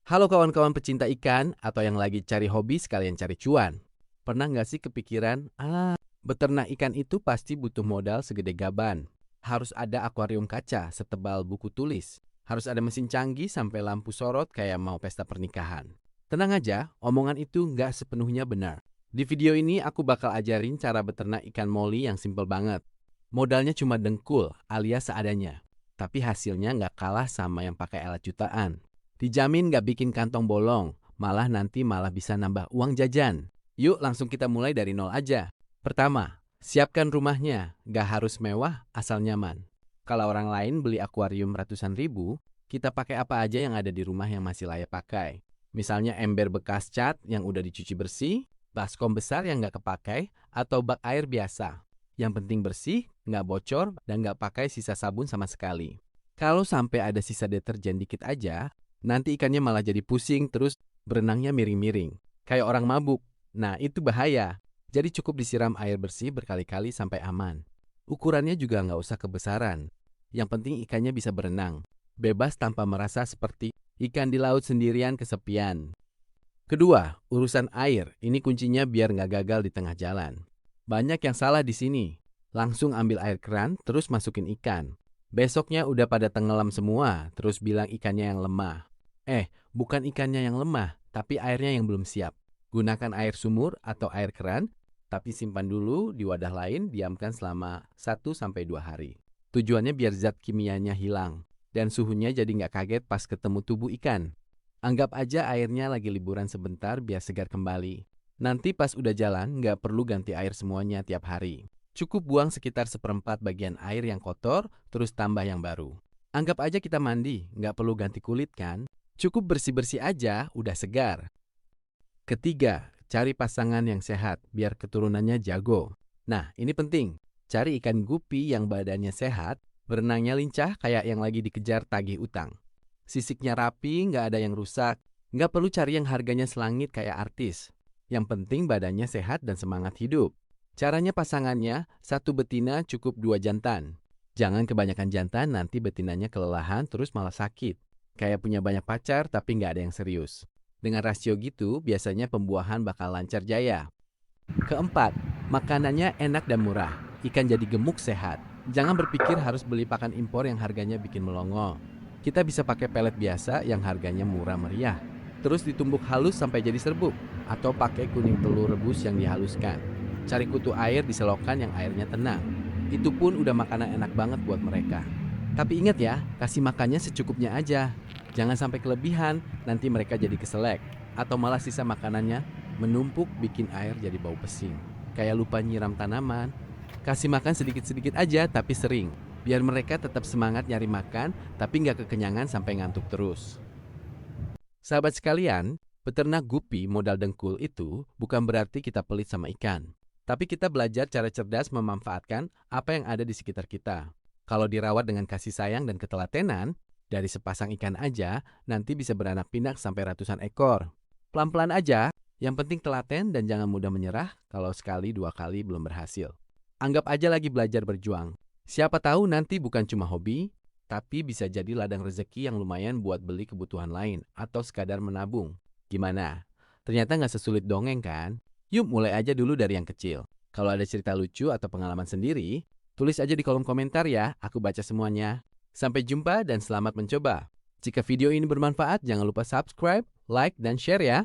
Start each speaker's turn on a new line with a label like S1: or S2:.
S1: Halo kawan-kawan pecinta ikan atau yang lagi cari hobi sekalian cari cuan. Pernah nggak sih kepikiran, beternak ikan itu pasti butuh modal segede gaban. Harus ada akuarium kaca setebal buku tulis. Harus ada mesin canggih sampai lampu sorot kayak mau pesta pernikahan. Tenang aja, omongan itu nggak sepenuhnya benar. Di video ini aku bakal ajarin cara beternak ikan moli yang simple banget. Modalnya cuma dengkul alias seadanya. Tapi hasilnya nggak kalah sama yang pakai alat jutaan. Dijamin gak bikin kantong bolong, malah bisa nambah uang jajan. Yuk langsung kita mulai dari nol aja. Pertama, siapkan rumahnya, gak harus mewah asal nyaman. Kalau orang lain beli akuarium ratusan ribu, kita pakai apa aja yang ada di rumah yang masih layak pakai. Misalnya ember bekas cat yang udah dicuci bersih, baskom besar yang gak kepakai, atau bak air biasa. Yang penting bersih, gak bocor, dan gak pakai sisa sabun sama sekali. Kalau sampai ada sisa deterjen dikit aja, nanti ikannya malah jadi pusing terus berenangnya miring-miring. Kayak orang mabuk. Nah itu bahaya. Jadi cukup disiram air bersih berkali-kali sampai aman. Ukurannya juga nggak usah kebesaran. Yang penting ikannya bisa berenang. Bebas tanpa merasa seperti ikan di laut sendirian kesepian. Kedua, urusan air. Ini kuncinya biar nggak gagal di tengah jalan. Banyak yang salah di sini. Langsung ambil air keran terus masukin ikan. Besoknya udah pada tenggelam semua, terus bilang ikannya yang lemah. Bukan ikannya yang lemah, tapi airnya yang belum siap. Gunakan air sumur atau air keran, tapi simpan dulu di wadah lain, diamkan selama 1-2 hari. Tujuannya biar zat kimianya hilang, dan suhunya jadi nggak kaget pas ketemu tubuh ikan. Anggap aja airnya lagi liburan sebentar biar segar kembali. Nanti pas udah jalan, nggak perlu ganti air semuanya tiap hari. Cukup buang sekitar 1/4 bagian air yang kotor, terus tambah yang baru. Anggap aja kita mandi, nggak perlu ganti kulit kan? Cukup bersih-bersih aja, udah segar. Ketiga, cari pasangan yang sehat, biar keturunannya jago. Nah, ini penting. Cari ikan gupi yang badannya sehat, berenangnya lincah kayak yang lagi dikejar tagih utang. Sisiknya rapi, nggak ada yang rusak. Nggak perlu cari yang harganya selangit kayak artis. Yang penting badannya sehat dan semangat hidup. Caranya pasangannya, 1 betina cukup 2 jantan. Jangan kebanyakan jantan, nanti betinanya kelelahan terus malah sakit. Kayak punya banyak pacar tapi nggak ada yang serius. Dengan rasio gitu, biasanya pembuahan bakal lancar jaya. Keempat, makanannya enak dan murah. Ikan jadi gemuk sehat. Jangan berpikir harus beli pakan impor yang harganya bikin melongo. Kita bisa pakai pelet biasa yang harganya murah meriah. Terus ditumbuk halus sampai jadi serbuk. Atau pakai kuning telur rebus yang dihaluskan. Cari kutu air diselokan yang airnya tenang. Itu pun udah makanan enak banget buat mereka. Tapi ingat ya, kasih makannya secukupnya aja. Jangan sampai kelebihan, nanti mereka jadi keselek. Atau malah sisa makanannya menumpuk bikin air jadi bau pesing. Kayak lupa nyiram tanaman. Kasih makan sedikit-sedikit aja tapi sering. Biar mereka tetap semangat nyari makan, tapi nggak kekenyangan sampai ngantuk terus. Sahabat sekalian, peternak gupi modal dengkul itu bukan berarti kita pelit sama ikan. Tapi kita belajar cara cerdas memanfaatkan apa yang ada di sekitar kita. Kalau dirawat dengan kasih sayang dan ketelatenan, dari sepasang ikan aja nanti bisa beranak pinak sampai ratusan ekor. Pelan-pelan aja, yang penting telaten dan jangan mudah menyerah kalau sekali 2 kali belum berhasil. Anggap aja lagi belajar berjuang. Siapa tahu nanti bukan cuma hobi, tapi bisa jadi ladang rezeki yang lumayan buat beli kebutuhan lain atau sekadar menabung. Gimana? Ternyata nggak sesulit dongeng kan? Yuk mulai aja dulu dari yang kecil. Kalau ada cerita lucu atau pengalaman sendiri, tulis aja di kolom komentar ya, aku baca semuanya. Sampai jumpa dan selamat mencoba. Jika video ini bermanfaat, jangan lupa subscribe, like, dan share ya.